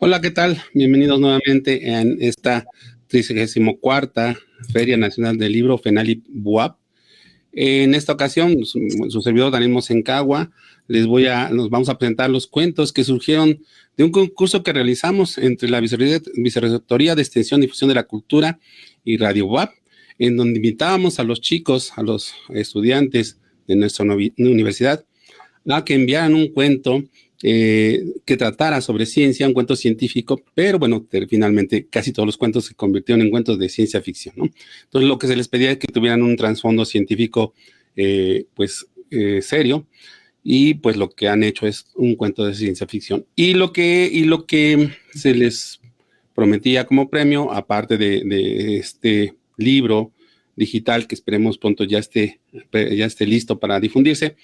Hola, ¿qué tal? Bienvenidos nuevamente en esta 34ª Feria Nacional del Libro FENALIP BUAP. En esta ocasión, su servidor Daniel Mosencagua, nos vamos a presentar los cuentos que surgieron de un concurso que realizamos entre la Vicerrectoría de Extensión y Difusión de la Cultura y Radio BUAP, en donde invitábamos a los chicos, a los estudiantes de nuestra universidad, a que enviaran un cuento que tratara sobre ciencia, un cuento científico, pero bueno, finalmente casi todos los cuentos se convirtieron en cuentos de ciencia ficción, ¿no? Entonces lo que se les pedía es que tuvieran un trasfondo científico serio, y pues lo que han hecho es un cuento de ciencia ficción. Y lo que se les prometía como premio, aparte de este libro digital que esperemos pronto ya esté listo para difundirse,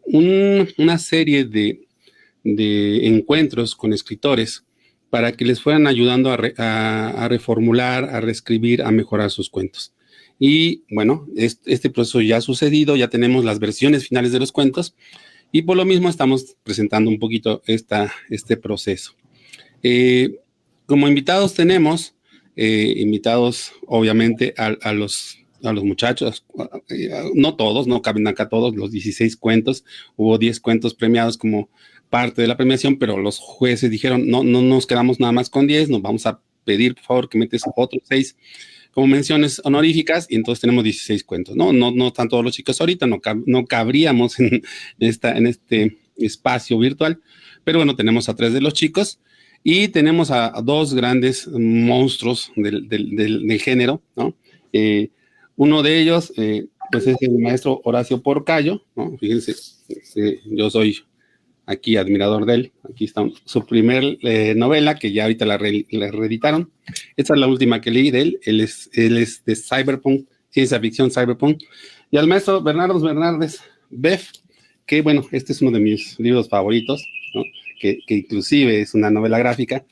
una serie de encuentros con escritores para que les fueran ayudando a reformular, a reescribir, a mejorar sus cuentos. Y bueno, este proceso ya ha sucedido, ya tenemos las versiones finales de los cuentos, y por lo mismo estamos presentando un poquito este proceso. Como invitados tenemos, invitados obviamente a los muchachos, no todos, no caben acá todos, los 16 cuentos, hubo 10 cuentos premiados como parte de la premiación, pero los jueces dijeron, no nos quedamos nada más con 10, nos vamos a pedir, por favor, que metes otros 6 como menciones honoríficas, y entonces tenemos 16 cuentos. No están todos los chicos ahorita, no cabríamos en este espacio virtual, pero bueno, tenemos a 3 de los chicos, y tenemos a 2 grandes monstruos del género, ¿no? Uno de ellos, pues es el maestro Horacio Porcayo, ¿no? Fíjense, yo soy aquí admirador de él. Aquí está su primer novela, que ya ahorita la reeditaron. Esta es la última que leí de él. Él es de cyberpunk, ciencia ficción cyberpunk. Y al maestro Bernardo Bernaldez Beff, que bueno, este es uno de mis libros favoritos, ¿no? Que inclusive es una novela gráfica.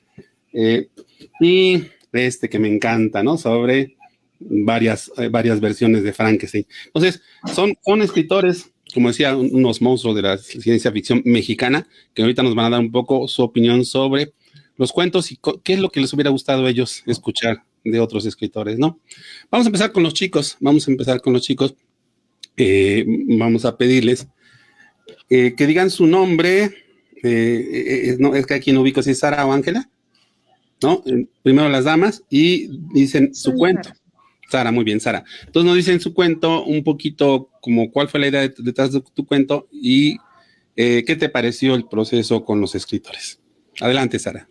Y que me encanta, ¿no? Sobre varias versiones de Frankenstein. Entonces, son escritores, como decía, unos monstruos de la ciencia ficción mexicana, que ahorita nos van a dar un poco su opinión sobre los cuentos y qué es lo que les hubiera gustado a ellos escuchar de otros escritores, ¿no? Vamos a empezar con los chicos. Vamos a pedirles que digan su nombre. No, es que aquí no ubico si es Sara o Ángela, ¿no? Primero las damas, y dicen su cuento. Sara, muy bien, Sara. Entonces nos dicen su cuento, un poquito como cuál fue la idea detrás de tu cuento y qué te pareció el proceso con los escritores. Adelante, Sara.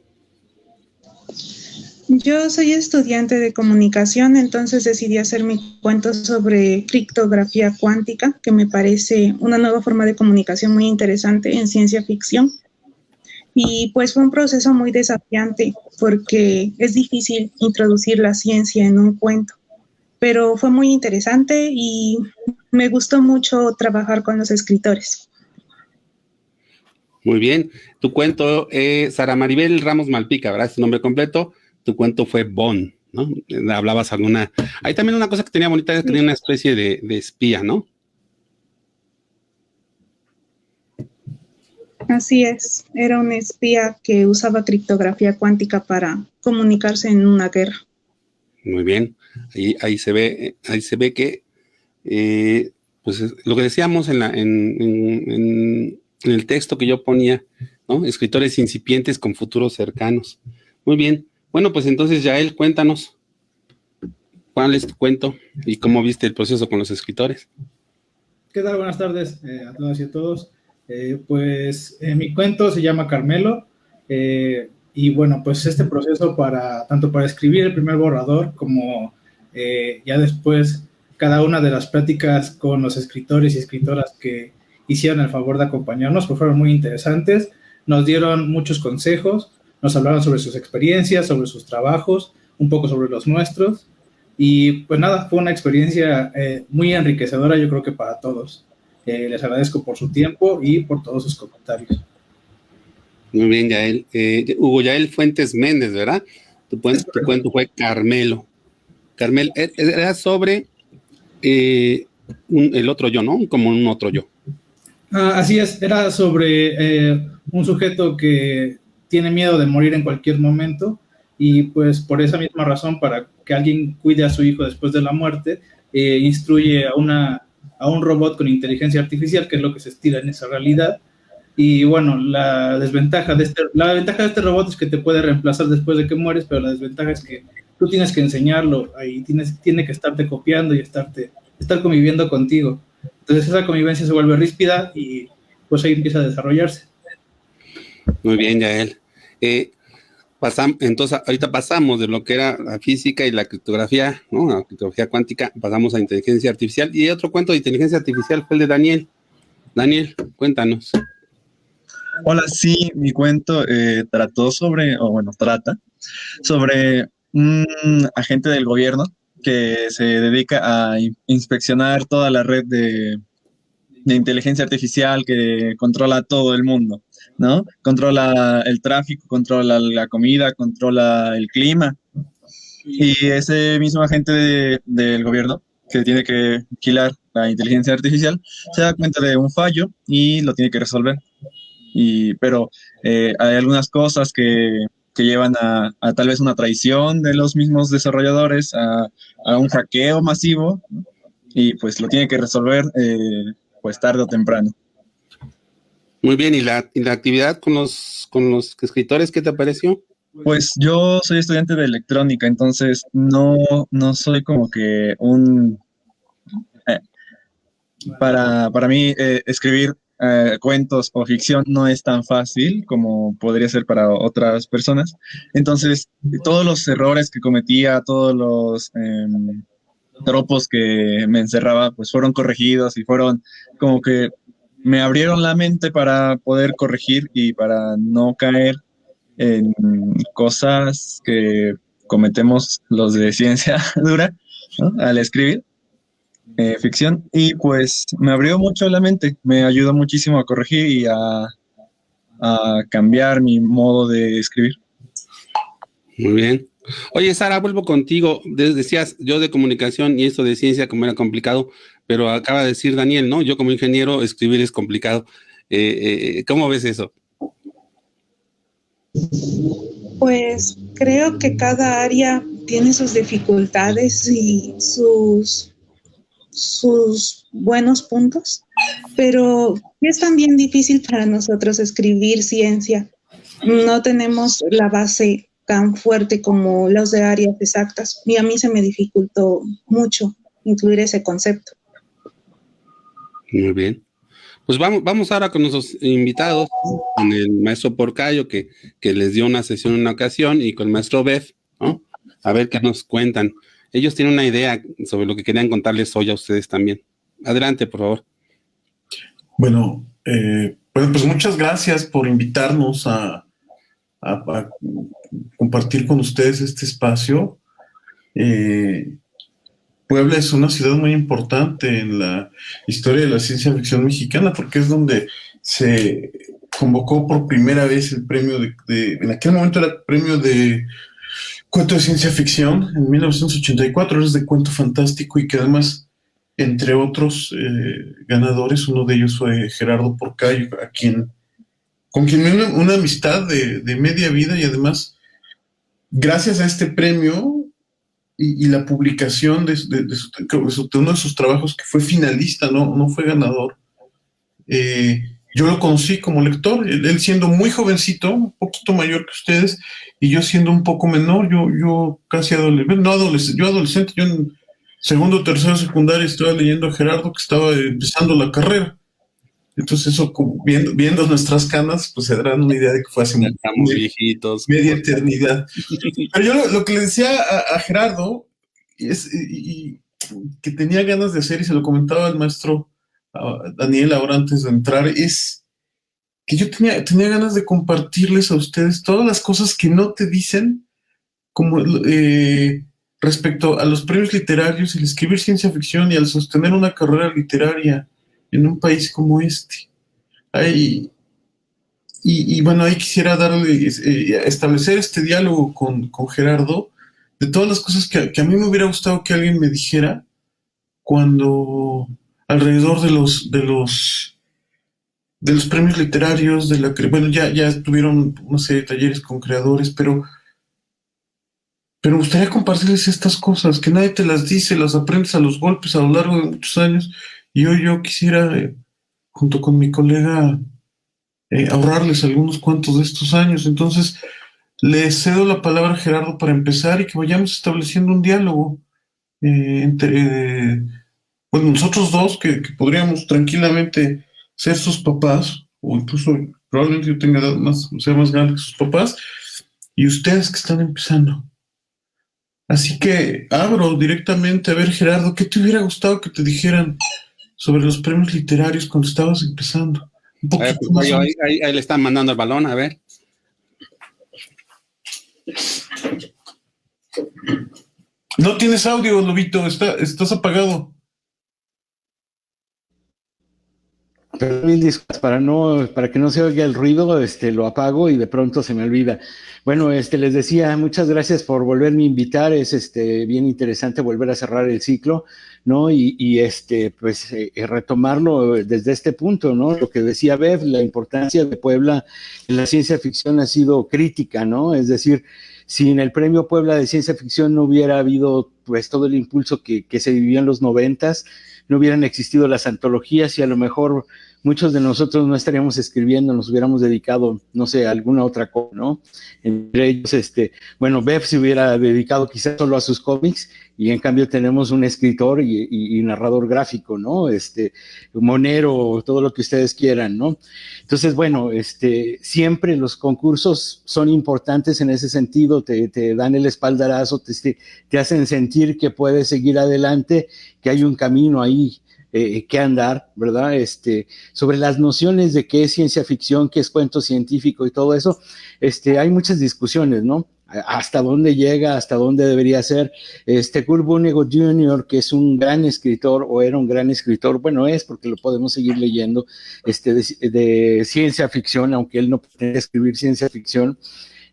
Yo soy estudiante de comunicación, entonces decidí hacer mi cuento sobre criptografía cuántica, que me parece una nueva forma de comunicación muy interesante en ciencia ficción. Y pues fue un proceso muy desafiante porque es difícil introducir la ciencia en un cuento, pero fue muy interesante y me gustó mucho trabajar con los escritores. Muy bien. Tu cuento, Sara Maribel Ramos Malpica, ¿verdad? Es tu nombre completo. Tu cuento fue Bond, ¿no? Hablabas alguna... Hay también una cosa que tenía bonita, es que tenía una especie de espía, ¿no? Así es, era un espía que usaba criptografía cuántica para comunicarse en una guerra. Muy bien, ahí se ve que pues lo que decíamos en el texto que yo ponía, ¿no? Escritores incipientes con futuros cercanos. Muy bien, bueno, pues entonces Yael, cuéntanos cuál es tu cuento y cómo viste el proceso con los escritores. ¿Qué tal? Buenas tardes a todas y a todos. Mi cuento se llama Carmelo, y bueno, pues este proceso tanto para escribir el primer borrador como ya después cada una de las pláticas con los escritores y escritoras que hicieron el favor de acompañarnos, pues fueron muy interesantes, nos dieron muchos consejos, nos hablaron sobre sus experiencias, sobre sus trabajos, un poco sobre los nuestros. Y pues nada, fue una experiencia muy enriquecedora, yo creo que para todos. Les agradezco por su tiempo y por todos sus comentarios. Muy bien, Yael. Hugo Yael Fuentes Méndez, ¿verdad? Tu cuento fue Carmelo. Carmel, era sobre el otro yo, ¿no? Como un otro yo. Así es, era sobre un sujeto que tiene miedo de morir en cualquier momento y pues por esa misma razón, para que alguien cuide a su hijo después de la muerte, instruye a un robot con inteligencia artificial, que es lo que se estila en esa realidad. Y bueno, la ventaja de este robot es que te puede reemplazar después de que mueres, pero la desventaja es que tú tienes que enseñarlo y tiene que estarte copiando y estar conviviendo contigo. Entonces esa convivencia se vuelve ríspida y pues ahí empieza a desarrollarse. Muy bien, Yael. Entonces, ahorita pasamos de lo que era la física y la criptografía, ¿no? La criptografía cuántica, pasamos a inteligencia artificial. Y otro cuento de inteligencia artificial fue el de Daniel. Daniel, cuéntanos. Hola, sí, mi cuento trata sobre un agente del gobierno que se dedica a inspeccionar toda la red de inteligencia artificial que controla todo el mundo, ¿no? Controla el tráfico, controla la comida, controla el clima. Y ese mismo agente del gobierno que tiene que vigilar la inteligencia artificial se da cuenta de un fallo y lo tiene que resolver. Pero hay algunas cosas que llevan a tal vez una traición de los mismos desarrolladores, a un hackeo masivo, ¿no? Y pues lo tiene que resolver pues tarde o temprano. Muy bien, ¿y la actividad con los escritores qué te pareció? Pues yo soy estudiante de electrónica, entonces no soy como que un... para mí escribir cuentos o ficción no es tan fácil como podría ser para otras personas. Entonces, todos los errores que cometía, todos los tropos que me encerraba, pues fueron corregidos y fueron como que me abrieron la mente para poder corregir y para no caer en cosas que cometemos los de ciencia dura, ¿no? Al escribir ficción, y pues me abrió mucho la mente, me ayudó muchísimo a corregir y a cambiar mi modo de escribir. Muy bien. Oye, Sara, vuelvo contigo. Decías yo de comunicación y esto de ciencia como era complicado, pero acaba de decir Daniel, ¿no? Yo como ingeniero escribir es complicado. ¿Cómo ves eso? Pues creo que cada área tiene sus dificultades y sus buenos puntos, pero es también difícil para nosotros escribir ciencia. No tenemos la base tan fuerte como los de áreas exactas y a mí se me dificultó mucho incluir ese concepto. Muy bien. Pues vamos ahora con nuestros invitados, con el maestro Porcayo, que les dio una sesión en una ocasión, y con el maestro Beth, ¿no? A ver qué nos cuentan. Ellos tienen una idea sobre lo que querían contarles hoy a ustedes también. Adelante, por favor. Bueno, pues muchas gracias por invitarnos a compartir con ustedes este espacio. Puebla es una ciudad muy importante en la historia de la ciencia ficción mexicana porque es donde se convocó por primera vez el premio en aquel momento era el premio de cuento de ciencia ficción, en 1984, es de cuento fantástico y que además, entre otros ganadores, uno de ellos fue Gerardo Porcayo, con quien una amistad de media vida, y además, gracias a este premio y la publicación de uno de sus trabajos, que fue finalista, no fue ganador, yo lo conocí como lector, él siendo muy jovencito, un poquito mayor que ustedes, y yo siendo un poco menor, yo casi adolescente, yo en segundo o tercero secundaria estaba leyendo a Gerardo, que estaba empezando la carrera. Entonces eso, viendo nuestras canas, pues se darán una idea de que fue hace viejitos, media eternidad. Pero yo lo que le decía a Gerardo, y que tenía ganas de hacer, y se lo comentaba al maestro Daniel ahora antes de entrar, es que yo tenía ganas de compartirles a ustedes todas las cosas que no te dicen, como respecto a los premios literarios, el escribir ciencia ficción y al sostener una carrera literaria en un país como este. Y bueno, ahí quisiera establecer este diálogo con Gerardo de todas las cosas que a mí me hubiera gustado que alguien me dijera cuando alrededor de los premios literarios, bueno, ya tuvieron, no sé, talleres con creadores, pero me gustaría compartirles estas cosas, que nadie te las dice, las aprendes a los golpes a lo largo de muchos años, y hoy yo quisiera, junto con mi colega, ahorrarles algunos cuantos de estos años. Entonces, le cedo la palabra a Gerardo para empezar y que vayamos estableciendo un diálogo entre, bueno, nosotros dos, que podríamos tranquilamente ser sus papás, o incluso probablemente yo sea más grande que sus papás, y ustedes que están empezando. Así que abro directamente. A ver, Gerardo, ¿qué te hubiera gustado que te dijeran sobre los premios literarios cuando estabas empezando? Un poquito más. Ahí le están mandando el balón, a ver. No tienes audio, Lobito, estás apagado. Pero mil disculpas, para que no se oiga el ruido, lo apago y de pronto se me olvida. Bueno, les decía, muchas gracias por volverme a invitar, es bien interesante volver a cerrar el ciclo, ¿no? Y retomarlo desde este punto, ¿no? Lo que decía Bev, la importancia de Puebla en la ciencia ficción ha sido crítica, ¿no? Es decir, si en el Premio Puebla de Ciencia Ficción no hubiera habido, pues, todo el impulso que se vivió en los 90s, no hubieran existido las antologías y a lo mejor muchos de nosotros no estaríamos escribiendo, nos hubiéramos dedicado, no sé, a alguna otra cosa, ¿no? Entre ellos, bueno, Bev se hubiera dedicado quizás solo a sus cómics y en cambio tenemos un escritor y narrador gráfico, ¿no? Monero, todo lo que ustedes quieran, ¿no? Entonces, bueno, siempre los concursos son importantes en ese sentido, te dan el espaldarazo, te hacen sentir que puedes seguir adelante, que hay un camino ahí que andar, ¿verdad? Sobre las nociones de qué es ciencia ficción, qué es cuento científico y todo eso, hay muchas discusiones, ¿no? Hasta dónde llega, hasta dónde debería ser. Kurt Vonnegut Jr., que es un gran escritor, o era un gran escritor, bueno, es porque lo podemos seguir leyendo, de ciencia ficción, aunque él no pretende escribir ciencia ficción.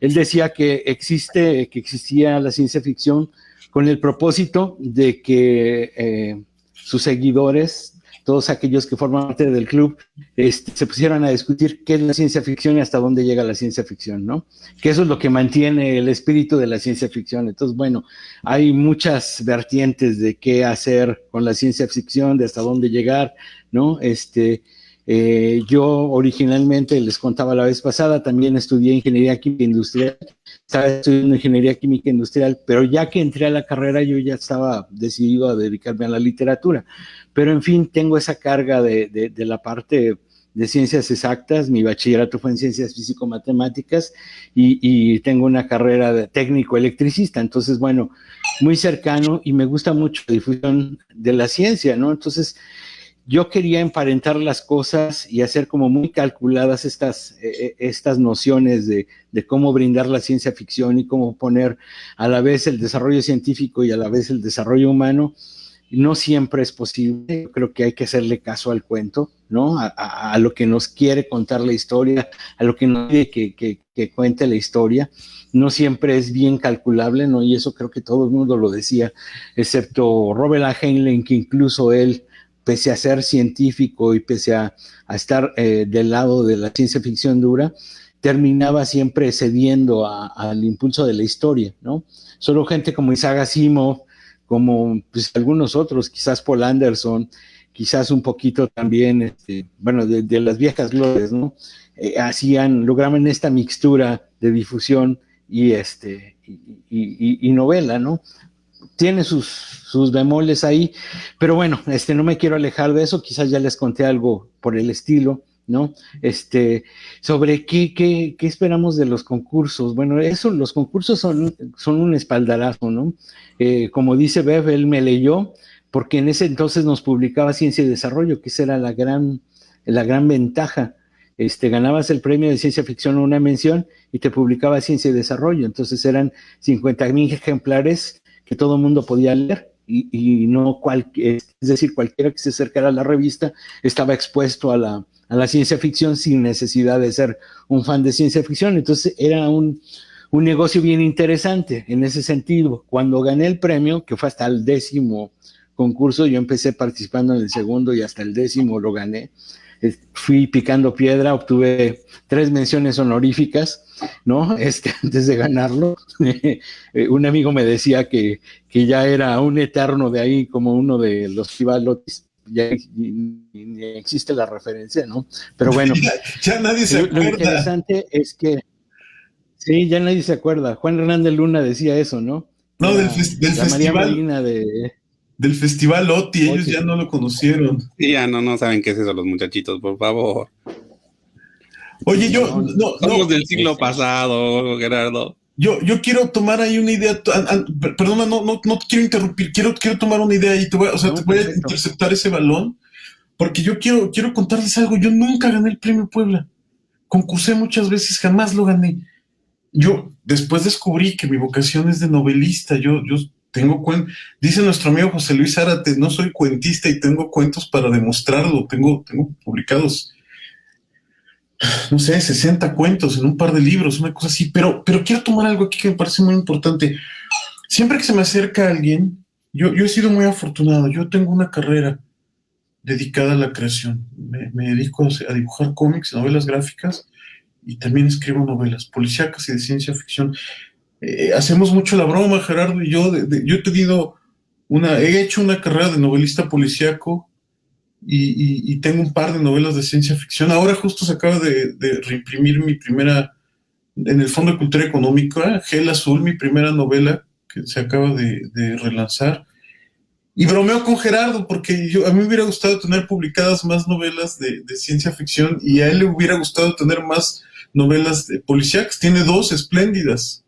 Él decía que existía la ciencia ficción con el propósito de que sus seguidores, todos aquellos que forman parte del club, se pusieran a discutir qué es la ciencia ficción y hasta dónde llega la ciencia ficción, ¿no? Que eso es lo que mantiene el espíritu de la ciencia ficción. Entonces, bueno, hay muchas vertientes de qué hacer con la ciencia ficción, de hasta dónde llegar, ¿no? Yo originalmente, les contaba la vez pasada, también estudié ingeniería química industrial, estaba estudiando ingeniería química industrial, pero ya que entré a la carrera yo ya estaba decidido a dedicarme a la literatura, pero en fin, tengo esa carga de la parte de ciencias exactas. Mi bachillerato fue en ciencias físico-matemáticas y tengo una carrera de técnico electricista, entonces bueno, muy cercano, y me gusta mucho la difusión de la ciencia, ¿no? Entonces yo quería emparentar las cosas y hacer como muy calculadas estas nociones de cómo brindar la ciencia ficción y cómo poner a la vez el desarrollo científico y a la vez el desarrollo humano. No siempre es posible. Yo creo que hay que hacerle caso al cuento, ¿no? A lo que nos quiere contar la historia, a lo que nos quiere que cuente la historia. No siempre es bien calculable, ¿no? Y eso creo que todo el mundo lo decía, excepto Robert A. Heinlein, que incluso él, pese a ser científico y pese a estar del lado de la ciencia ficción dura, terminaba siempre cediendo al impulso de la historia, ¿no? Solo gente como Isaac Asimov, como pues, algunos otros, quizás Paul Anderson, quizás un poquito también, bueno, de las viejas glorias, ¿no? Lograban esta mixtura de difusión y novela, ¿no? Tiene sus bemoles ahí, pero bueno, no me quiero alejar de eso, quizás ya les conté algo por el estilo, ¿no? Sobre qué esperamos de los concursos. Bueno, los concursos son un espaldarazo, ¿no? Como dice Bev, él me leyó, porque en ese entonces nos publicaba Ciencia y Desarrollo, que esa era la gran ventaja, ganabas el premio de ciencia ficción o una mención y te publicaba Ciencia y Desarrollo. Entonces eran 50,000 ejemplares que todo el mundo podía leer y no es decir, cualquiera que se acercara a la revista estaba expuesto a la ciencia ficción sin necesidad de ser un fan de ciencia ficción. Entonces era un negocio bien interesante en ese sentido. Cuando gané el premio, que fue hasta el 10º concurso, yo empecé participando en el segundo y hasta el 10º lo gané. Fui picando piedra, obtuve 3 menciones honoríficas, ¿no? Antes de ganarlo. Un amigo me decía que ya era un eterno de ahí, como uno de los Fibalotis. Ya ni existe la referencia, ¿no? Pero bueno. Ya nadie se acuerda. Lo interesante es que sí, ya nadie se acuerda. Juan Hernández Luna decía eso, ¿no? No, del la festival. María Marina Del festival OTI, ellos ya no lo conocieron. Y ya no saben qué es eso los muchachitos, por favor. Oye, Somos del siglo pasado, Gerardo. Yo quiero tomar ahí una idea. Perdona, no quiero interrumpir. Quiero tomar una idea y te voy a interceptar ese balón. Porque yo quiero contarles algo. Yo nunca gané el Premio Puebla. Concursé muchas veces, jamás lo gané. Yo después descubrí que mi vocación es de novelista. Yo tengo dice nuestro amigo José Luis Zárate, no soy cuentista y tengo cuentos para demostrarlo. Tengo publicados, no sé, 60 cuentos en un par de libros, una cosa así. Pero quiero tomar algo aquí que me parece muy importante. Siempre que se me acerca alguien, yo he sido muy afortunado. Yo tengo una carrera dedicada a la creación. Me dedico a dibujar cómics, novelas gráficas, y también escribo novelas policíacas y de ciencia ficción. Hacemos mucho la broma, Gerardo y yo. Yo he hecho una carrera de novelista policíaco y tengo un par de novelas de ciencia ficción. Ahora justo se acaba de reimprimir mi primera, en el Fondo de Cultura Económica, Gel Azul, mi primera novela que se acaba de relanzar. Y bromeo con Gerardo porque a mí me hubiera gustado tener publicadas más novelas de ciencia ficción y a él le hubiera gustado tener más novelas de policíacas. Tiene 2 espléndidas.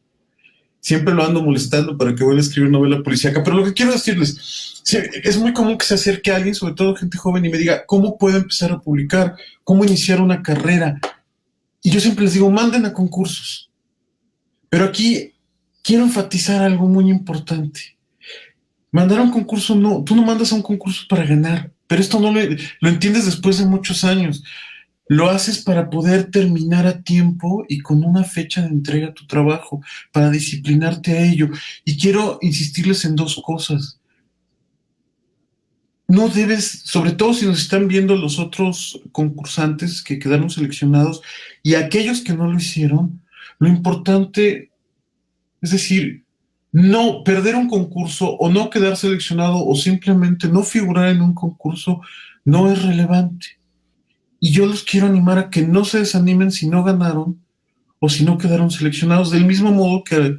Siempre lo ando molestando para que vuelva a escribir novela policíaca. Pero lo que quiero decirles, es muy común que se acerque a alguien, sobre todo gente joven, y me diga, ¿cómo puedo empezar a publicar? ¿Cómo iniciar una carrera? Y yo siempre les digo, manden a concursos. Pero aquí quiero enfatizar algo muy importante. Mandar a un concurso, tú no mandas a un concurso para ganar, pero esto lo entiendes después de muchos años. Lo haces para poder terminar a tiempo y con una fecha de entrega a tu trabajo, para disciplinarte a ello. Y quiero insistirles en 2 cosas. No debes, sobre todo si nos están viendo los otros concursantes que quedaron seleccionados y aquellos que no lo hicieron, lo importante, es decir, no perder un concurso o no quedar seleccionado o simplemente no figurar en un concurso no es relevante. Y yo los quiero animar a que no se desanimen si no ganaron o si no quedaron seleccionados, del mismo modo que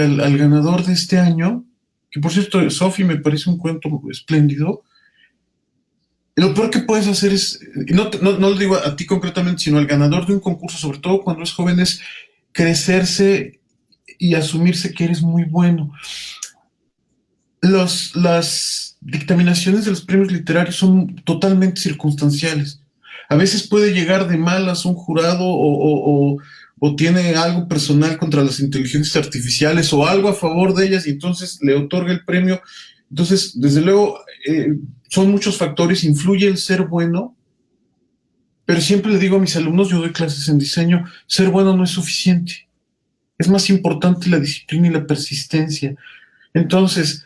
al ganador de este año, que por cierto, Sofi, me parece un cuento espléndido. Lo peor que puedes hacer es, no lo digo a ti concretamente, sino al ganador de un concurso, sobre todo cuando es joven, es crecerse y asumirse que eres muy bueno. Las dictaminaciones de los premios literarios son totalmente circunstanciales. A veces puede llegar de malas un jurado o tiene algo personal contra las inteligencias artificiales o algo a favor de ellas y entonces le otorga el premio. Entonces, desde luego, son muchos factores, influye el ser bueno, pero siempre le digo a mis alumnos, yo doy clases en diseño, ser bueno no es suficiente. Es más importante la disciplina y la persistencia. Entonces,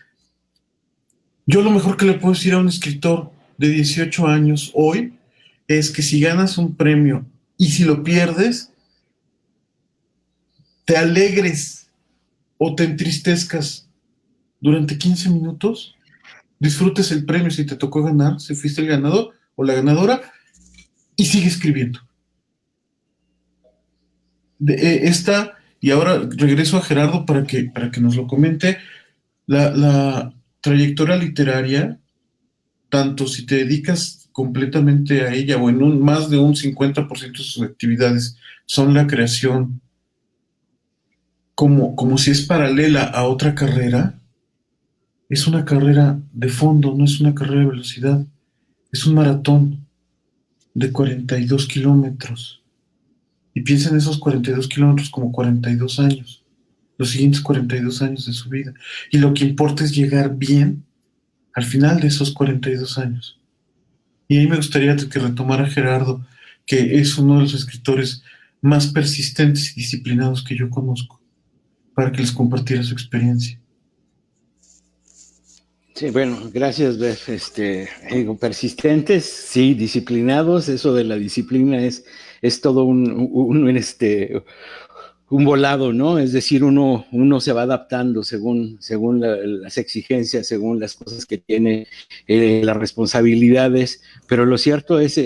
yo lo mejor que le puedo decir a un escritor de 18 años hoy es que si ganas un premio y si lo pierdes, te alegres o te entristezcas durante 15 minutos, disfrutes el premio si te tocó ganar, si fuiste el ganador o la ganadora, y sigue escribiendo. Y ahora regreso a Gerardo para que nos lo comente, la trayectoria literaria, tanto si te dedicas completamente a ella o en más de un 50% de sus actividades son la creación, como si es paralela a otra carrera, es una carrera de fondo, no es una carrera de velocidad, es un maratón. de 42 kilómetros. Y piensa en esos 42 kilómetros como 42 años, los siguientes 42 años de su vida. Y lo que importa es llegar bien al final de esos 42 años. Y ahí me gustaría que retomara Gerardo, que es uno de los escritores más persistentes y disciplinados que yo conozco, para que les compartiera su experiencia. Sí, bueno, gracias, Beth. Persistentes, sí, disciplinados. Eso de la disciplina es todo un volado, ¿no? Es decir, uno se va adaptando según las exigencias, según las cosas que tiene, las responsabilidades, pero lo cierto es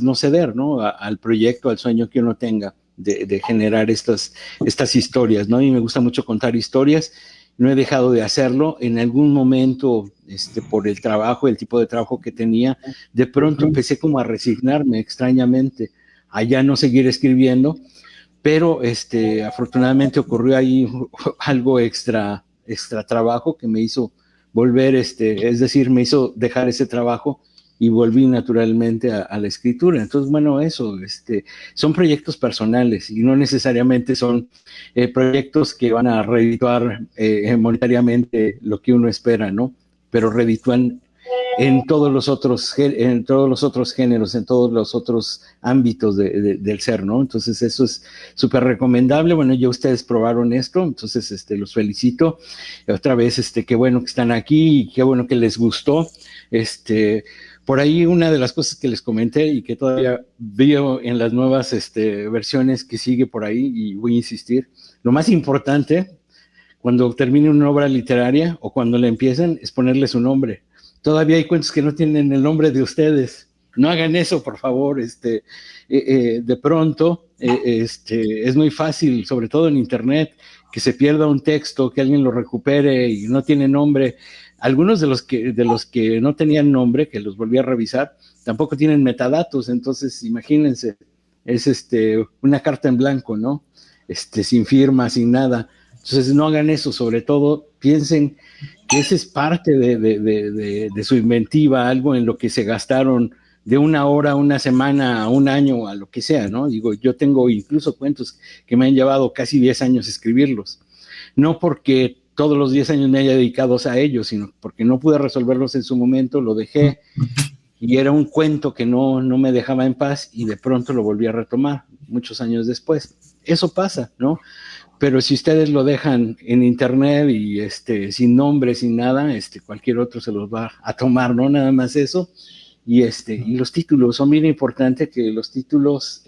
no ceder, ¿no? Al proyecto, al sueño que uno tenga de generar estas historias, ¿no? Y me gusta mucho contar historias. No he dejado de hacerlo. En algún momento, por el trabajo, el tipo de trabajo que tenía, de pronto empecé como a resignarme extrañamente, a ya no seguir escribiendo, pero afortunadamente ocurrió ahí algo extra trabajo que me hizo volver, es decir, me hizo dejar ese trabajo y volví naturalmente a la escritura. Entonces, bueno, eso, son proyectos personales y no necesariamente son proyectos que van a redituar monetariamente lo que uno espera, ¿no? Pero reditúan en todos los otros géneros, en todos los otros ámbitos del ser, ¿no? Entonces eso es súper recomendable. Bueno, ya ustedes probaron esto, entonces los felicito. Otra vez, qué bueno que están aquí y qué bueno que les gustó. Por ahí una de las cosas que les comenté y que todavía veo en las nuevas versiones que sigue por ahí, y voy a insistir, lo más importante cuando termine una obra literaria o cuando la empiecen es ponerle su nombre. Todavía hay cuentos que no tienen el nombre de ustedes. No hagan eso, por favor. De pronto, es muy fácil, sobre todo en Internet, que se pierda un texto, que alguien lo recupere y no tiene nombre. Algunos de los que no tenían nombre, que los volví a revisar, tampoco tienen metadatos. Entonces, imagínense, es una carta en blanco, ¿no? Sin firma, sin nada. Entonces, no hagan eso. Sobre todo, piensen que esa es parte de su inventiva, algo en lo que se gastaron de una hora, una semana, un año, a lo que sea, ¿no? Digo, yo tengo incluso cuentos que me han llevado casi 10 años escribirlos. No porque todos los 10 años me haya dedicado a ellos, sino porque no pude resolverlos en su momento, lo dejé y era un cuento que no me dejaba en paz y de pronto lo volví a retomar muchos años después. Eso pasa, ¿no? Pero si ustedes lo dejan en internet y sin nombre, sin nada, cualquier otro se los va a tomar, ¿no? Nada más eso. Y los títulos, son bien importantes que los títulos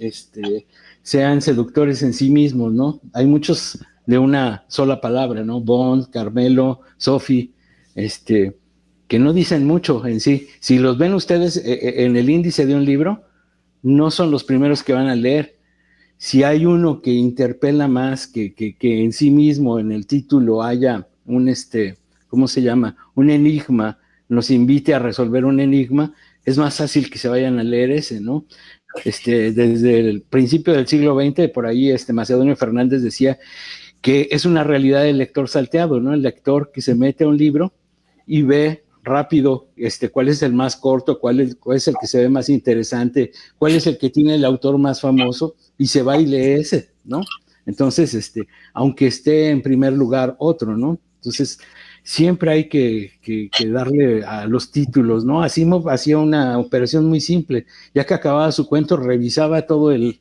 sean seductores en sí mismos, ¿no? Hay muchos de una sola palabra, ¿no? Bond, Carmelo, Sophie, que no dicen mucho en sí. Si los ven ustedes en el índice de un libro, no son los primeros que van a leer. Si hay uno que interpela más, que en sí mismo, en el título, haya un, ¿cómo se llama? Un enigma, nos invite a resolver un enigma, es más fácil que se vayan a leer ese, ¿no? Desde el principio del siglo XX, por ahí, Macedonio Fernández decía que es una realidad del lector salteado, ¿no? El lector que se mete a un libro y ve rápido cuál es el más corto, cuál es el que se ve más interesante, cuál es el que tiene el autor más famoso, y se va y lee ese, ¿no? Entonces, aunque esté en primer lugar otro, ¿no? Entonces, siempre hay que darle a los títulos, ¿no? Asimov hacía una operación muy simple, ya que acababa su cuento, revisaba todo el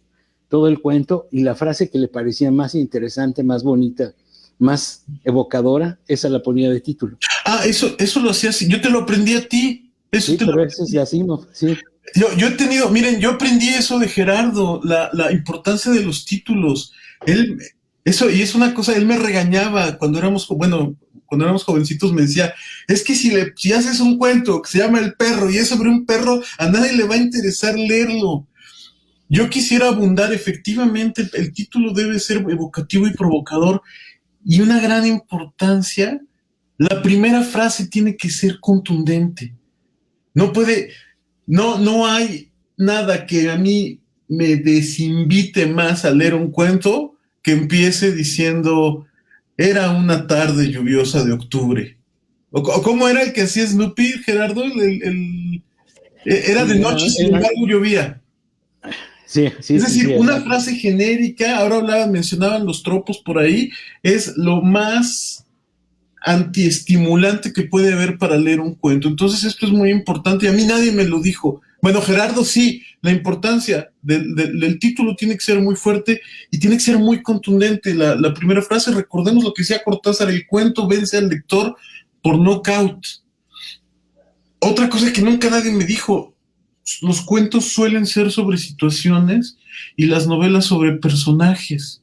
cuento y la frase que le parecía más interesante, más bonita, más evocadora, esa la ponía de título. Ah, eso lo hacía así. Yo te lo aprendí a ti. Sí, pero eso es de Asimov, sí. Yo he tenido, miren, yo aprendí eso de Gerardo, la importancia de los títulos. Y es una cosa, él me regañaba cuando éramos jovencitos, me decía, es que si haces un cuento que se llama El perro y es sobre un perro, a nadie le va a interesar leerlo. Yo quisiera abundar, efectivamente, el título debe ser evocativo y provocador, y una gran importancia, la primera frase tiene que ser contundente. No hay nada que a mí me desinvite más a leer un cuento que empiece diciendo, era una tarde lluviosa de octubre. ¿O cómo era el que hacía Snoopy, Gerardo? Era de noche, sin embargo llovía. Sí, sí, Es sí, decir, sí, una exacto. frase genérica, ahora mencionaban los tropos por ahí, es lo más antiestimulante que puede haber para leer un cuento. Entonces esto es muy importante y a mí nadie me lo dijo. Bueno, Gerardo sí, la importancia del título tiene que ser muy fuerte y tiene que ser muy contundente. La primera frase, recordemos lo que decía Cortázar, el cuento vence al lector por nocaut. Otra cosa que nunca nadie me dijo, los cuentos suelen ser sobre situaciones y las novelas sobre personajes.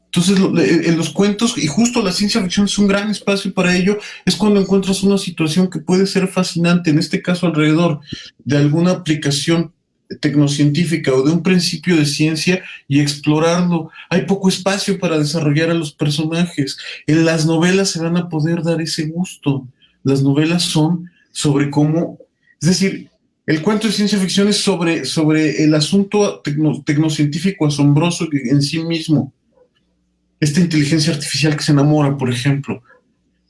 Entonces, en los cuentos, y justo la ciencia ficción es un gran espacio para ello, es cuando encuentras una situación que puede ser fascinante, en este caso alrededor de alguna aplicación tecnocientífica o de un principio de ciencia y explorarlo. Hay poco espacio para desarrollar a los personajes. En las novelas se van a poder dar ese gusto. Las novelas son sobre cómo, es decir, el cuento de ciencia ficción es sobre el asunto tecnocientífico asombroso en sí mismo, esta inteligencia artificial que se enamora, por ejemplo.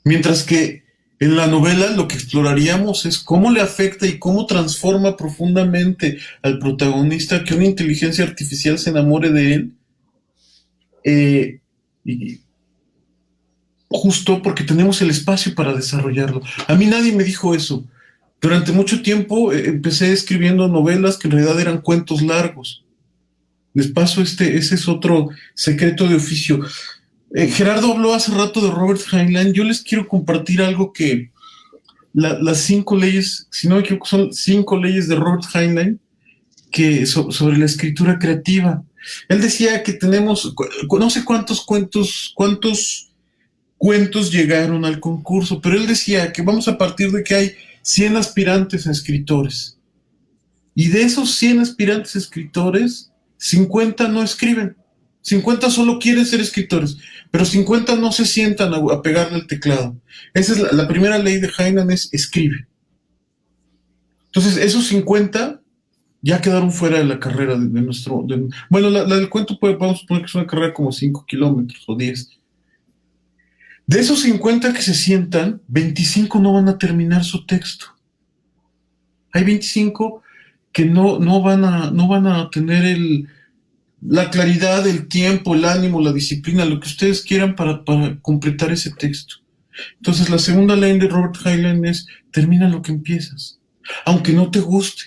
Mientras que en la novela lo que exploraríamos es cómo le afecta y cómo transforma profundamente al protagonista que una inteligencia artificial se enamore de él, y justo porque tenemos el espacio para desarrollarlo. A mí nadie me dijo eso. Durante mucho tiempo empecé escribiendo novelas que en realidad eran cuentos largos. Les paso ese es otro secreto de oficio. Gerardo habló hace rato de Robert Heinlein. Yo les quiero compartir algo que las 5 leyes, si no me equivoco, son 5 leyes de Robert Heinlein sobre la escritura creativa. Él decía que tenemos, no sé cuántos cuentos llegaron al concurso, pero él decía que vamos a partir de que hay 100 aspirantes a escritores. Y de esos 100 aspirantes a escritores, 50 no escriben. 50 solo quieren ser escritores, pero 50 no se sientan a pegarle el teclado. Esa es la primera ley de Heinlein, es escribe. Entonces, esos 50 ya quedaron fuera de la carrera de nuestro... bueno, la del cuento vamos a suponer que es una carrera como 5 kilómetros o 10. De esos 50 que se sientan, 25 no van a terminar su texto. Hay 25 que no van a tener la claridad, el tiempo, el ánimo, la disciplina, lo que ustedes quieran para completar ese texto. Entonces, la segunda ley de Robert Heinlein es: termina lo que empiezas, aunque no te guste.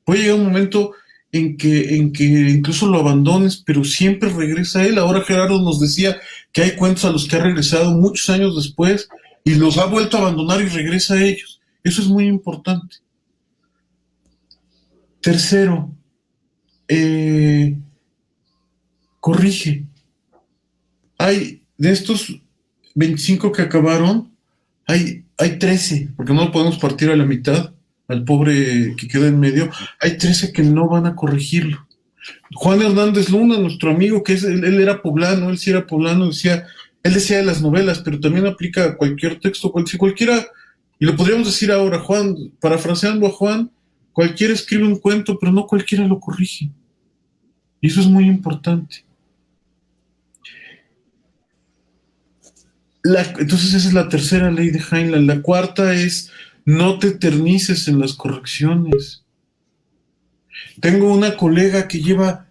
Puede llegar un momento en que incluso lo abandones, pero siempre regresa a él. Ahora Gerardo nos decía que hay cuentos a los que ha regresado muchos años después y los ha vuelto a abandonar y regresa a ellos. Eso es muy importante. Tercero, corrige. Hay de estos 25 que acabaron, hay 13, porque no lo podemos partir a la mitad, al pobre que queda en medio. Hay 13 que no van a corregirlo. Juan Hernández Luna, nuestro amigo, que él era poblano, él sí era poblano, él decía de las novelas, pero también aplica a cualquier texto, cualquiera, y lo podríamos decir ahora, Juan, parafraseando a Juan, cualquiera escribe un cuento, pero no cualquiera lo corrige. Y eso es muy importante. Entonces esa es la tercera ley de Heinlein. La cuarta es: no te eternices en las correcciones. Tengo una colega que lleva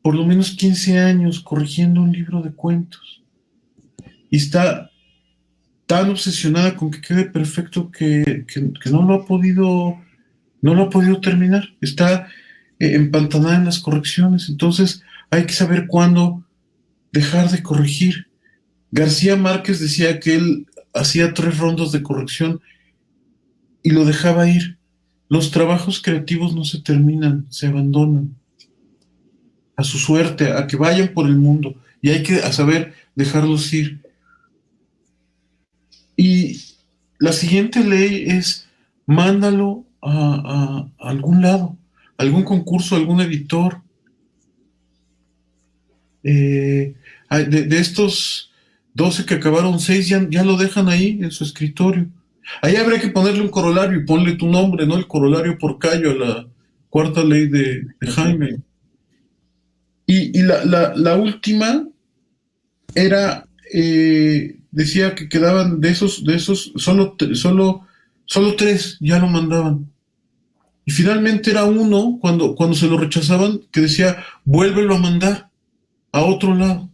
por lo menos 15 años corrigiendo un libro de cuentos y está tan obsesionada con que quede perfecto que no lo ha podido terminar. Está empantanada en las correcciones. Entonces hay que saber cuándo dejar de corregir. García Márquez decía que él hacía 3 rondas de corrección y lo dejaba ir. Los trabajos creativos no se terminan, se abandonan a su suerte, a que vayan por el mundo, y hay que saber dejarlos ir. Y la siguiente ley es: mándalo a algún lado, a algún concurso, a algún editor. De estos 12 que acabaron, 6 ya lo dejan ahí en su escritorio. Ahí habría que ponerle un corolario y ponle tu nombre, ¿no? El corolario porcayo a la cuarta ley de Heinlein. Y la última era, decía que quedaban de esos, solo 3 ya lo mandaban. Y finalmente era uno, cuando se lo rechazaban, que decía, vuélvelo a mandar a otro lado.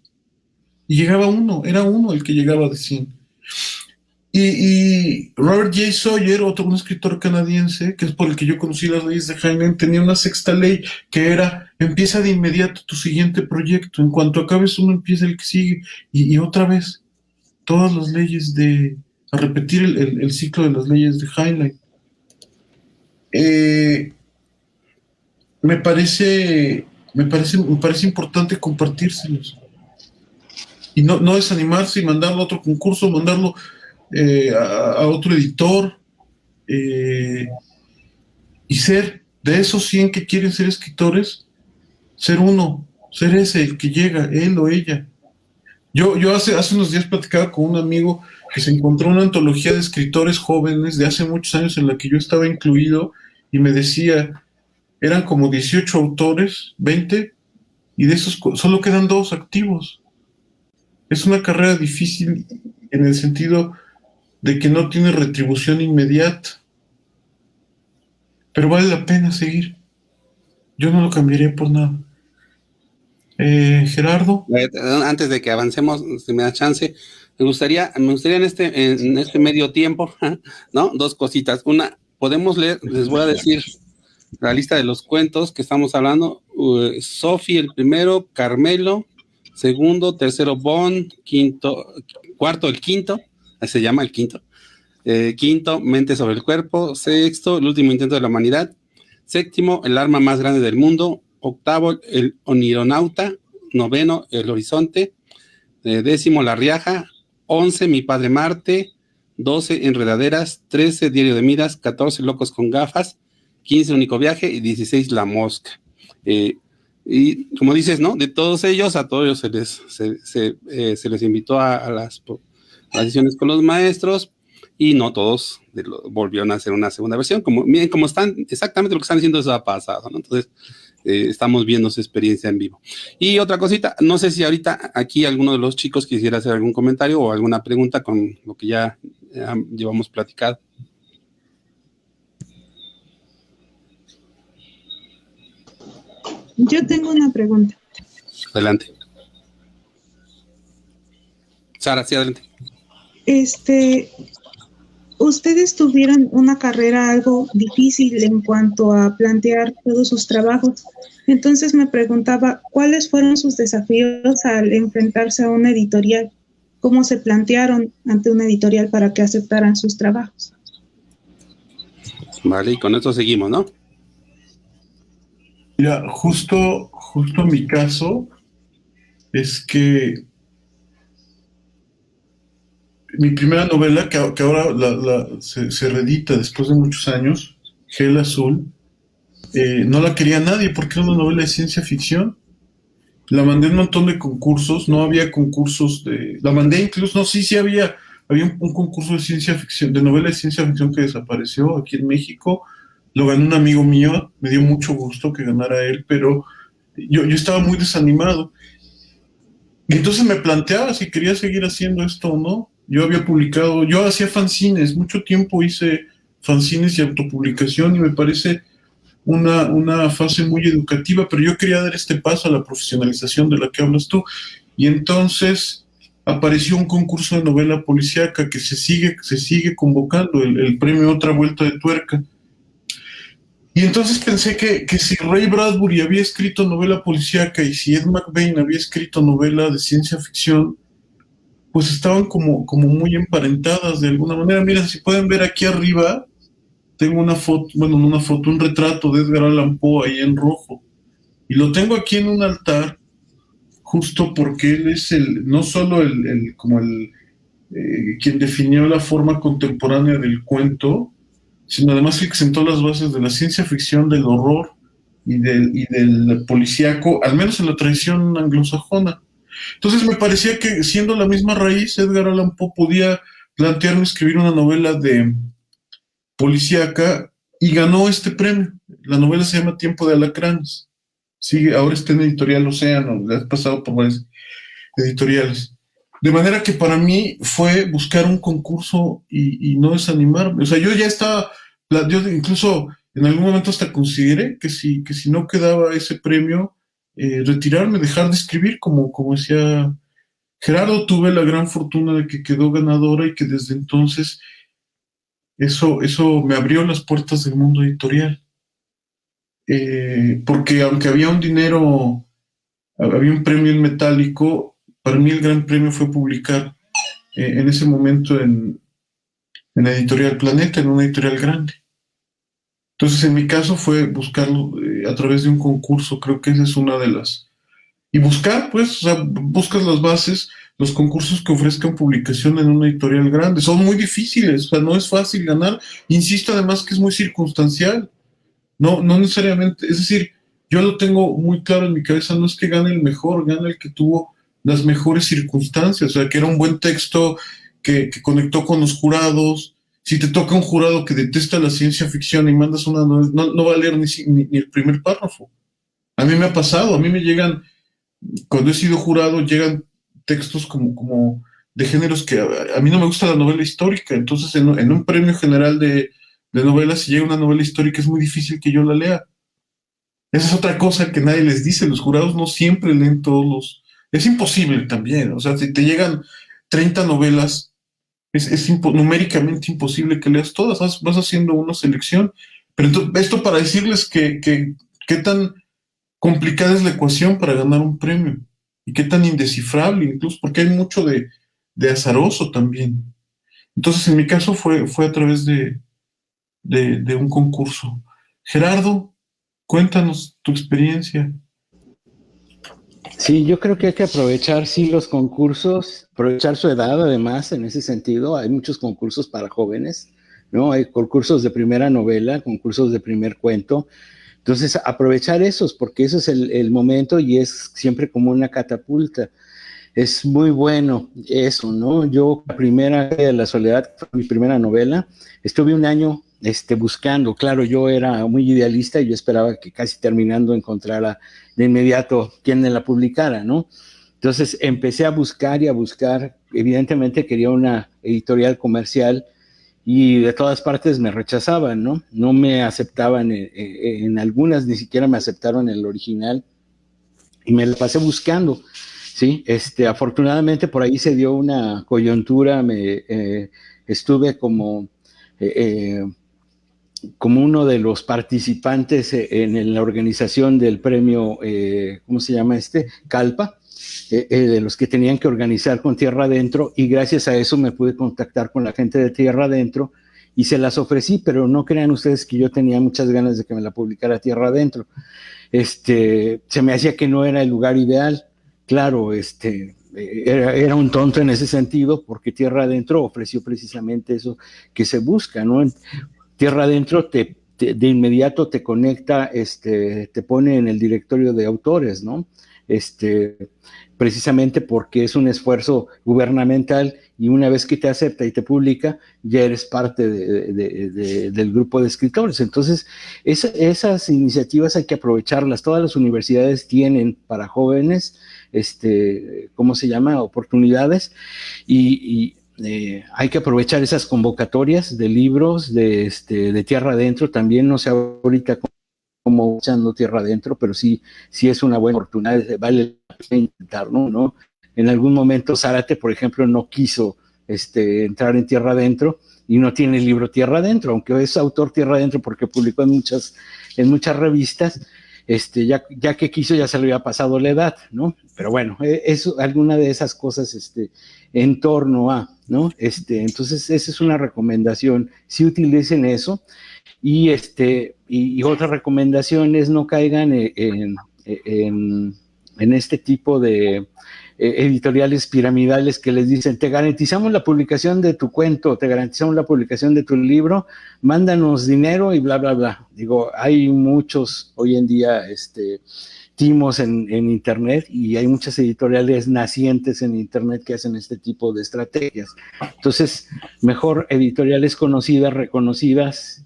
Y llegaba uno, era uno el que llegaba de 100. Y Robert J. Sawyer, un escritor canadiense, que es por el que yo conocí las leyes de Heinlein, tenía una sexta ley que era, empieza de inmediato tu siguiente proyecto, en cuanto acabes uno empieza el que sigue, y otra vez, todas las leyes a repetir el ciclo de las leyes de Heinlein. Me parece importante compartírselos. Y no desanimarse y mandarlo a otro concurso, mandarlo a otro editor, y ser de esos 100 que quieren ser escritores, ser uno, ser ese, el que llega, él o ella. Yo hace unos días platicaba con un amigo que se encontró una antología de escritores jóvenes de hace muchos años en la que yo estaba incluido, y me decía, eran como 18 autores, 20, y de esos solo quedan 2 activos. Es una carrera difícil en el sentido de que no tiene retribución inmediata, pero vale la pena seguir. Yo no lo cambiaría por nada. Gerardo. Antes de que avancemos, si me da chance, me gustaría en este medio tiempo, ¿no? 2 cositas. Una, podemos leer, les voy a decir la lista de los cuentos que estamos hablando. Sophie el primero, Carmelo segundo, tercero Bond, cuarto el quinto, se llama el quinto. Quinto, Mente sobre el cuerpo. Sexto, El último intento de la humanidad. Séptimo, El arma más grande del mundo. Octavo, El onironauta. Noveno, El horizonte. Décimo, La Riaja. 11, Mi padre Marte. 12, Enredaderas. 13, Diario de Midas. 14, Locos con gafas. 15, Único viaje. Y 16, La mosca. Y como dices, ¿no? De todos ellos, a todos ellos se les invitó a las sesiones con los maestros, y no todos volvieron a hacer una segunda versión. Miren cómo están, exactamente lo que están diciendo eso ha pasado, ¿no? Entonces, estamos viendo su experiencia en vivo. Y otra cosita, no sé si ahorita aquí alguno de los chicos quisiera hacer algún comentario o alguna pregunta con lo que ya llevamos platicado. Yo tengo una pregunta. Adelante. Sara, sí, adelante. Ustedes tuvieron una carrera algo difícil en cuanto a plantear todos sus trabajos. Entonces me preguntaba, ¿cuáles fueron sus desafíos al enfrentarse a una editorial? ¿Cómo se plantearon ante una editorial para que aceptaran sus trabajos? Vale, y con esto seguimos, ¿no? Mira, justo mi caso es que mi primera novela, que ahora se reedita después de muchos años, Gel Azul, no la quería nadie porque era una novela de ciencia ficción. La mandé en un montón de concursos, no había concursos la mandé incluso, no, sí había un concurso de ciencia ficción, de novela de ciencia ficción que desapareció aquí en México. Lo ganó un amigo mío, me dio mucho gusto que ganara él, pero yo estaba muy desanimado. Y entonces me planteaba si quería seguir haciendo esto o no. Yo hacía fanzines, mucho tiempo hice fanzines y autopublicación, y me parece una fase muy educativa, pero yo quería dar este paso a la profesionalización de la que hablas tú. Y entonces apareció un concurso de novela policíaca que se sigue convocando, el premio Otra Vuelta de Tuerca. Y entonces pensé que si Ray Bradbury había escrito novela policíaca y si Ed McBain había escrito novela de ciencia ficción, pues estaban como muy emparentadas de alguna manera. Mira, si pueden ver aquí arriba, tengo un retrato de Edgar Allan Poe ahí en rojo. Y lo tengo aquí en un altar, justo porque él es no solo quien definió la forma contemporánea del cuento, sino además el que sentó las bases de la ciencia ficción, del horror y del policíaco, al menos en la tradición anglosajona. Entonces me parecía que, siendo la misma raíz, Edgar Allan Poe podía plantearme escribir una novela de policíaca, y ganó este premio. La novela se llama Tiempo de Alacranes. Sigue, ahora está en Editorial Océano, ha pasado por varias editoriales. De manera que para mí fue buscar un concurso y no desanimarme. O sea, yo incluso En algún momento hasta consideré que si no quedaba ese premio, retirarme, dejar de escribir, como decía Gerardo. Tuve la gran fortuna de que quedó ganadora y que desde entonces eso me abrió las puertas del mundo editorial. Porque aunque había había un premio en metálico, para mí el gran premio fue publicar en ese momento en Editorial Planeta, en una editorial grande. Entonces, en mi caso fue buscarlo a través de un concurso. Creo que esa es una de las... Y buscar, pues, o sea, buscas las bases, los concursos que ofrezcan publicación en una editorial grande. Son muy difíciles, o sea, no es fácil ganar. Insisto además que es muy circunstancial. No necesariamente, es decir, yo lo tengo muy claro en mi cabeza, no es que gane el mejor, gana el que tuvo las mejores circunstancias, o sea, que era un buen texto, que conectó con los jurados. Si te toca un jurado que detesta la ciencia ficción y mandas una, no va a leer ni el primer párrafo. A mí me ha pasado, a mí me llegan, cuando he sido jurado, llegan textos como de géneros que a mí no me gusta la novela histórica. Entonces en un premio general de novelas, si llega una novela histórica, es muy difícil que yo la lea. Esa es otra cosa que nadie les dice, los jurados no siempre leen todos los... Es imposible también, o sea, si te llegan 30 novelas, es numéricamente imposible que leas todas, vas haciendo una selección. Pero esto para decirles que qué tan complicada es la ecuación para ganar un premio y qué tan indescifrable incluso, porque hay mucho de azaroso también. Entonces, en mi caso fue a través de un concurso. Gerardo, cuéntanos tu experiencia. Sí, yo creo que hay que aprovechar, sí, los concursos, aprovechar su edad, además, en ese sentido. Hay muchos concursos para jóvenes, ¿no? Hay concursos de primera novela, concursos de primer cuento. Entonces, aprovechar esos, porque eso es el momento y es siempre como una catapulta. Es muy bueno eso, ¿no? Yo, la primera de la soledad, mi primera novela, estuve un año buscando. Claro, yo era muy idealista y yo esperaba que casi terminando encontrara de inmediato quien me la publicara, ¿no? Entonces empecé a buscar y a buscar. Evidentemente quería una editorial comercial y de todas partes me rechazaban, ¿no? No me aceptaban, en algunas ni siquiera me aceptaron el original y me la pasé buscando, ¿sí? Afortunadamente por ahí se dio una coyuntura, estuve como uno de los participantes en la organización del premio, ¿cómo se llama Calpa, de los que tenían que organizar con Tierra Adentro, y gracias a eso me pude contactar con la gente de Tierra Adentro y se las ofrecí, pero no crean ustedes que yo tenía muchas ganas de que me la publicara Tierra Adentro. Se me hacía que no era el lugar ideal. Claro, era un tonto en ese sentido, porque Tierra Adentro ofreció precisamente eso que se busca, ¿no? Tierra Adentro de inmediato te conecta, te pone en el directorio de autores, ¿no? Precisamente porque es un esfuerzo gubernamental y una vez que te acepta y te publica, ya eres parte del grupo de escritores. Entonces, esas iniciativas hay que aprovecharlas. Todas las universidades tienen para jóvenes, ¿cómo se llama? Oportunidades y hay que aprovechar esas convocatorias de libros de Tierra Adentro. También, no sé ahorita como echando Tierra Adentro, pero sí es una buena oportunidad, vale la pena intentarlo, ¿no? En algún momento Zárate, por ejemplo, no quiso entrar en Tierra Adentro y no tiene el libro Tierra Adentro, aunque es autor Tierra Adentro porque publicó en muchas revistas. Ya que quiso, ya se le había pasado la edad, ¿no? Pero bueno, es alguna de esas cosas en torno a, ¿no? Entonces, esa es una recomendación, sí utilicen eso, y otra recomendación es no caigan en este tipo de editoriales piramidales que les dicen, te garantizamos la publicación de tu cuento, te garantizamos la publicación de tu libro, mándanos dinero y bla, bla, bla. Digo, hay muchos hoy en día timos en internet y hay muchas editoriales nacientes en internet que hacen este tipo de estrategias. Entonces, mejor editoriales conocidas, reconocidas,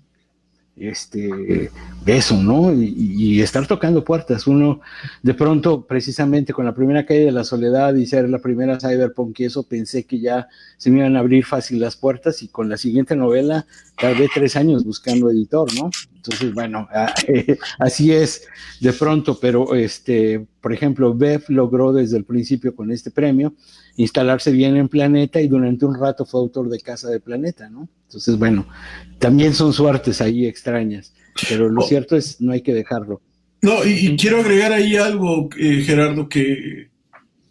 eso, ¿no? Y estar tocando puertas. Uno, de pronto, precisamente con la primera calle de la soledad y ser la primera cyberpunk y eso, pensé que ya se me iban a abrir fácil las puertas, y con la siguiente novela tardé 3 años buscando editor, ¿no? Entonces, bueno, así es de pronto, pero por ejemplo, Bev logró desde el principio con este premio instalarse bien en Planeta, y durante un rato fue autor de Casa de Planeta, ¿no? Entonces, bueno, también son suertes ahí extrañas, pero lo cierto es, no hay que dejarlo. No, y quiero agregar ahí algo, Gerardo, que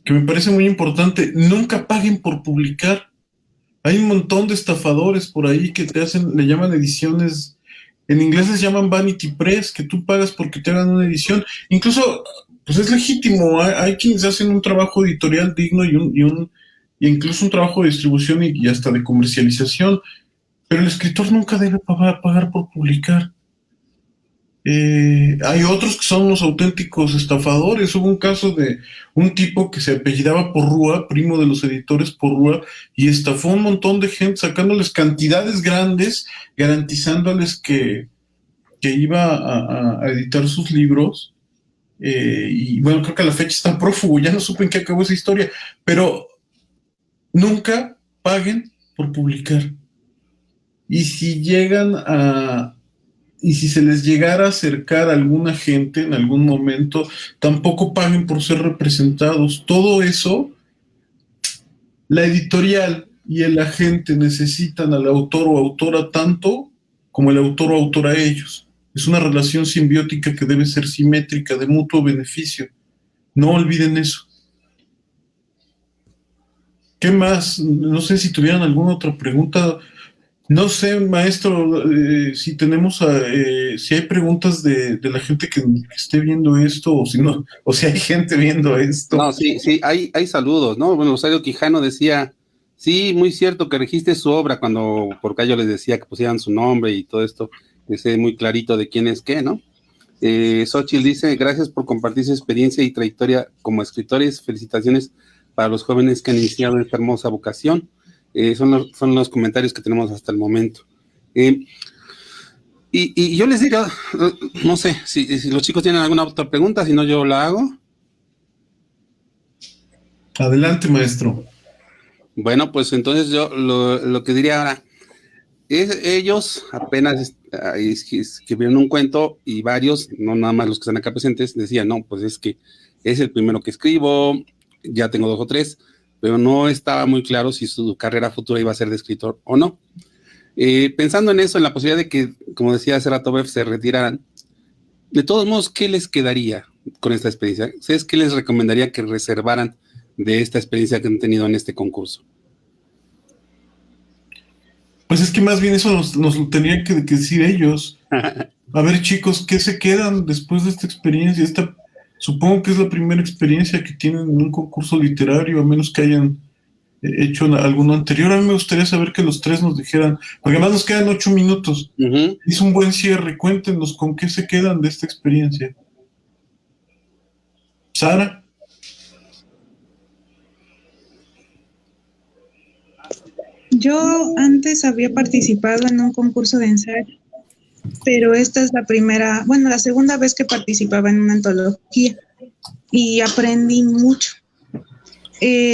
me parece muy importante. Nunca paguen por publicar. Hay un montón de estafadores por ahí que le llaman ediciones, en inglés les llaman Vanity Press, que tú pagas porque te hagan una edición. Incluso, pues es legítimo. Hay quienes hacen un trabajo editorial digno y incluso un trabajo de distribución y hasta de comercialización. Pero el escritor nunca debe pagar por publicar. Hay otros que son los auténticos estafadores. Hubo un caso de un tipo que se apellidaba Porrúa, primo de los editores Porrúa, y estafó a un montón de gente sacándoles cantidades grandes, garantizándoles que iba a editar sus libros. Y bueno, creo que a la fecha está prófugo, ya no supe en qué acabó esa historia, pero nunca paguen por publicar. Y si se les llegara a acercar a alguna gente en algún momento, tampoco paguen por ser representados. Todo eso, la editorial y el agente necesitan al autor o autora tanto como el autor o autora a ellos. Es una relación simbiótica que debe ser simétrica, de mutuo beneficio. No olviden eso. ¿Qué más? No sé si tuvieran alguna otra pregunta. No sé, maestro, si tenemos, si hay preguntas de la gente que esté viendo esto, o si no, o si hay gente viendo esto. No, sí, hay saludos, ¿no? Bueno, Rosario Quijano decía, sí, muy cierto que registe su obra, cuando por acá yo les decía que pusieran su nombre y todo esto, que sea muy clarito de quién es qué, ¿no? Xochitl dice, gracias por compartir su experiencia y trayectoria como escritores, felicitaciones para los jóvenes que han iniciado esta hermosa vocación. Son los comentarios que tenemos hasta el momento. Y yo les digo, no sé, si los chicos tienen alguna otra pregunta, si no yo la hago. Adelante, maestro. Bueno, pues entonces yo lo que diría ahora es, ellos apenas escribieron un cuento, y varios, no nada más los que están acá presentes, decían, no, pues es que es el primero que escribo, ya tengo 2 o 3, pero no estaba muy claro si su carrera futura iba a ser de escritor o no. Pensando en eso, en la posibilidad de que, como decía hace rato, Bev, se retiraran, de todos modos, ¿qué les quedaría con esta experiencia? ¿Ustedes qué les recomendaría que reservaran de esta experiencia que han tenido en este concurso? Pues es que más bien eso nos lo tendrían que decir ellos. A ver, chicos, ¿qué se quedan después de esta experiencia? Supongo que es la primera experiencia que tienen en un concurso literario, a menos que hayan hecho alguno anterior. A mí me gustaría saber que los 3 nos dijeran, porque además nos quedan 8 minutos. Uh-huh. Es un buen cierre. Cuéntenos con qué se quedan de esta experiencia. Sara. Yo antes había participado en un concurso de ensayo, pero esta es la segunda vez que participaba en una antología, y aprendí mucho.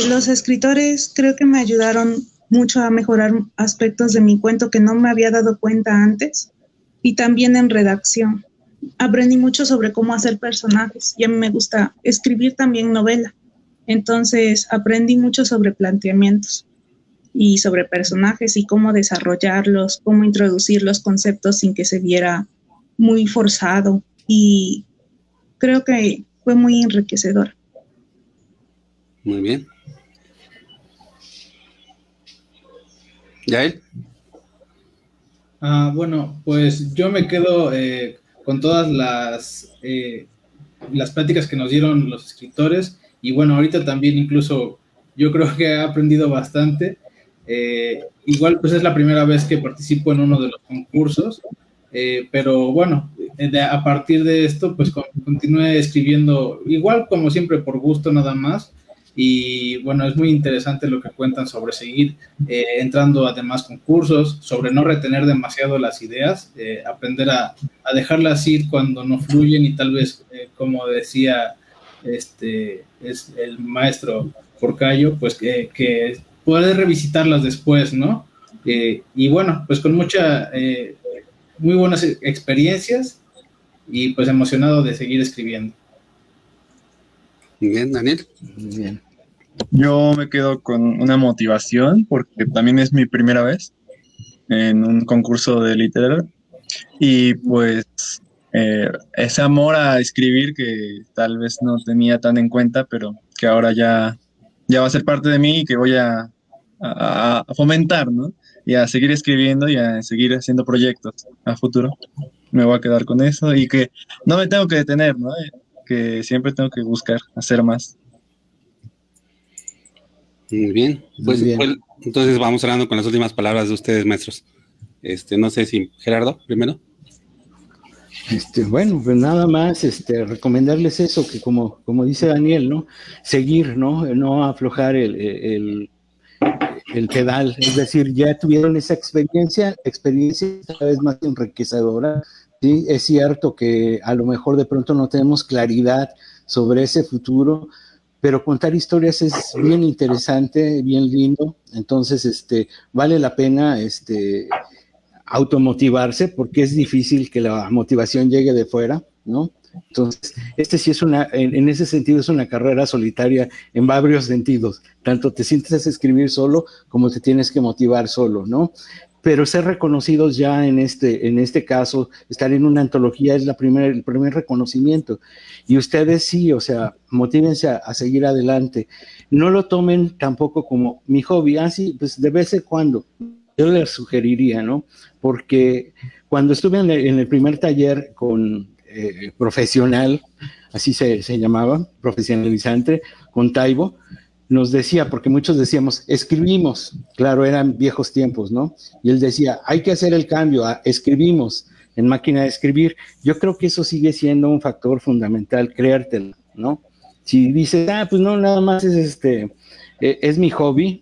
Los escritores creo que me ayudaron mucho a mejorar aspectos de mi cuento que no me había dado cuenta antes, y también en redacción. Aprendí mucho sobre cómo hacer personajes, y a mí me gusta escribir también novela, entonces aprendí mucho sobre planteamientos y sobre personajes y cómo desarrollarlos, cómo introducir los conceptos sin que se viera muy forzado, y creo que fue muy enriquecedor. Muy bien. ¿Yael? Bueno, pues yo me quedo con todas las pláticas que nos dieron los escritores, y bueno, ahorita también incluso yo creo que he aprendido bastante. Igual pues es la primera vez que participo en uno de los concursos, pero bueno, a partir de esto pues continué escribiendo, igual como siempre por gusto nada más, y bueno, es muy interesante lo que cuentan sobre seguir entrando a demás concursos, sobre no retener demasiado las ideas, aprender a dejarlas ir cuando no fluyen y tal vez, como decía es el maestro Porcayo, pues que poder revisitarlas después, ¿no? Y bueno, pues con muy buenas experiencias y pues emocionado de seguir escribiendo. Bien, Daniel. Bien. Yo me quedo con una motivación porque también es mi primera vez en un concurso de literatura y pues ese amor a escribir que tal vez no tenía tan en cuenta, pero que ahora ya va a ser parte de mí y que voy a fomentar, ¿no? Y a seguir escribiendo y a seguir haciendo proyectos a futuro. Me voy a quedar con eso y que no me tengo que detener, ¿no? Que siempre tengo que buscar hacer más. Muy bien. Pues, Muy bien. pues, entonces vamos cerrando con las últimas palabras de ustedes, maestros. No sé si Gerardo, primero. Bueno, pues nada más recomendarles eso, que como dice Daniel, ¿no? Seguir, ¿no? No aflojar el pedal, es decir, ya tuvieron esa experiencia cada vez más enriquecedora, ¿sí? Es cierto que a lo mejor de pronto no tenemos claridad sobre ese futuro, pero contar historias es bien interesante, bien lindo, entonces vale la pena automotivarse porque es difícil que la motivación llegue de fuera, ¿no? Entonces, sí es en ese sentido es una carrera solitaria en varios sentidos. Tanto te sientes a escribir solo como te tienes que motivar solo, ¿no? Pero ser reconocidos ya en este caso, estar en una antología es el primer reconocimiento. Y ustedes sí, o sea, motívense a seguir adelante. No lo tomen tampoco como mi hobby, así, pues de vez en cuando. Yo les sugeriría, ¿no? Porque cuando estuve en el primer taller con profesional, así se llamaba, profesionalizante, con Taibo, nos decía, porque muchos decíamos, escribimos, claro, eran viejos tiempos, ¿no? Y él decía, hay que hacer el cambio, escribimos en máquina de escribir. Yo creo que eso sigue siendo un factor fundamental, creértelo, ¿no? Si dices, pues no, nada más es mi hobby,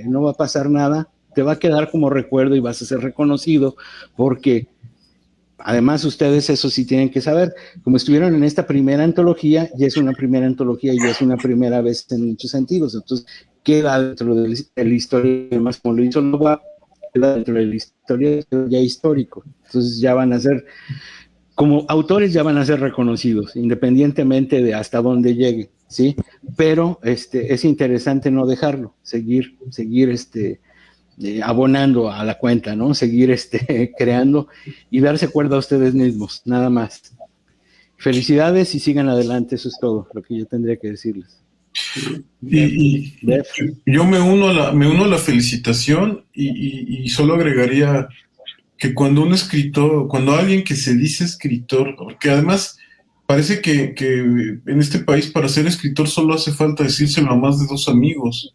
no va a pasar nada, te va a quedar como recuerdo y vas a ser reconocido, porque además ustedes eso sí tienen que saber, como estuvieron en esta primera antología, ya es una primera antología y es una primera vez en muchos sentidos, entonces queda dentro de la historia, más como lo hizo Loba, queda dentro de la historia ya histórico, entonces ya van a ser, como autores ya van a ser reconocidos, independientemente de hasta dónde llegue, ¿sí? Pero es interesante no dejarlo, seguir abonando a la cuenta, ¿no? Seguir creando y darse cuenta a ustedes mismos, nada más. Felicidades y sigan adelante, eso es todo lo que yo tendría que decirles. Y yo me uno a la felicitación y solo agregaría que cuando un escritor, cuando alguien que se dice escritor, porque además parece que en este país para ser escritor solo hace falta decírselo a más de 2 amigos.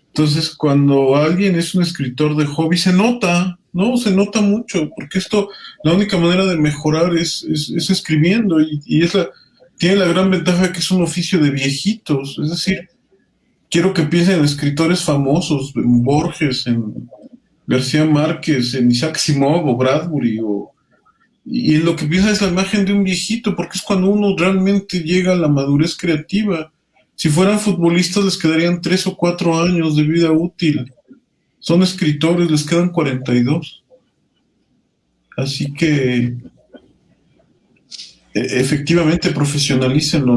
Entonces, cuando alguien es un escritor de hobby, se nota, ¿no? Se nota mucho, porque la única manera de mejorar es escribiendo, y tiene la gran ventaja de que es un oficio de viejitos. Es decir, quiero que piensen en escritores famosos, en Borges, en García Márquez, en Isaac Asimov o Bradbury, y en lo que piensa es la imagen de un viejito, porque es cuando uno realmente llega a la madurez creativa. Si fueran futbolistas les quedarían 3 o 4 años de vida útil. Son escritores, les quedan 42. Así que efectivamente profesionalícenlo.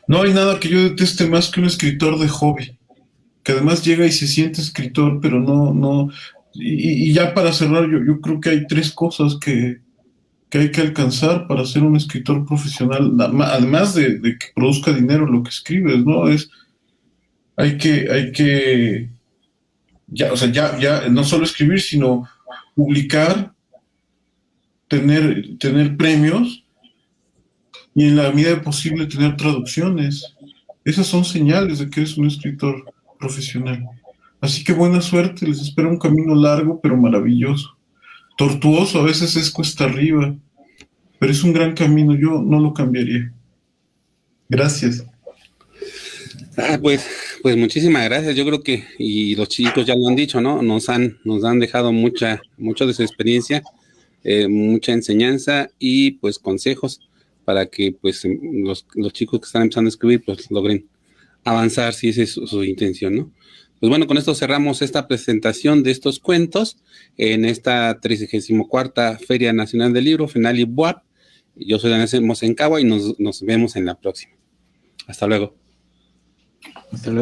No hay nada que yo deteste más que un escritor de hobby, que además llega y se siente escritor, pero no. Y ya para cerrar, yo creo que hay 3 cosas que hay que alcanzar para ser un escritor profesional, además de que produzca dinero lo que escribes, ¿no? Hay que ya no solo escribir, sino publicar, tener premios y en la medida posible tener traducciones. Esas son señales de que eres un escritor profesional. Así que buena suerte, les espera un camino largo pero maravilloso. Tortuoso, a veces es cuesta arriba, pero es un gran camino, yo no lo cambiaría. Gracias. Pues muchísimas gracias. Yo creo que, y los chicos ya lo han dicho, ¿no? Nos han dejado mucho de su experiencia, mucha enseñanza y pues consejos para que pues los chicos que están empezando a escribir pues logren avanzar, si esa es su intención, ¿no? Pues bueno, con esto cerramos esta presentación de estos cuentos en esta 34ª Feria Nacional del Libro, FENALI BUAP. Yo soy Daniel Mosencagua y nos vemos en la próxima. Hasta luego. Hasta luego.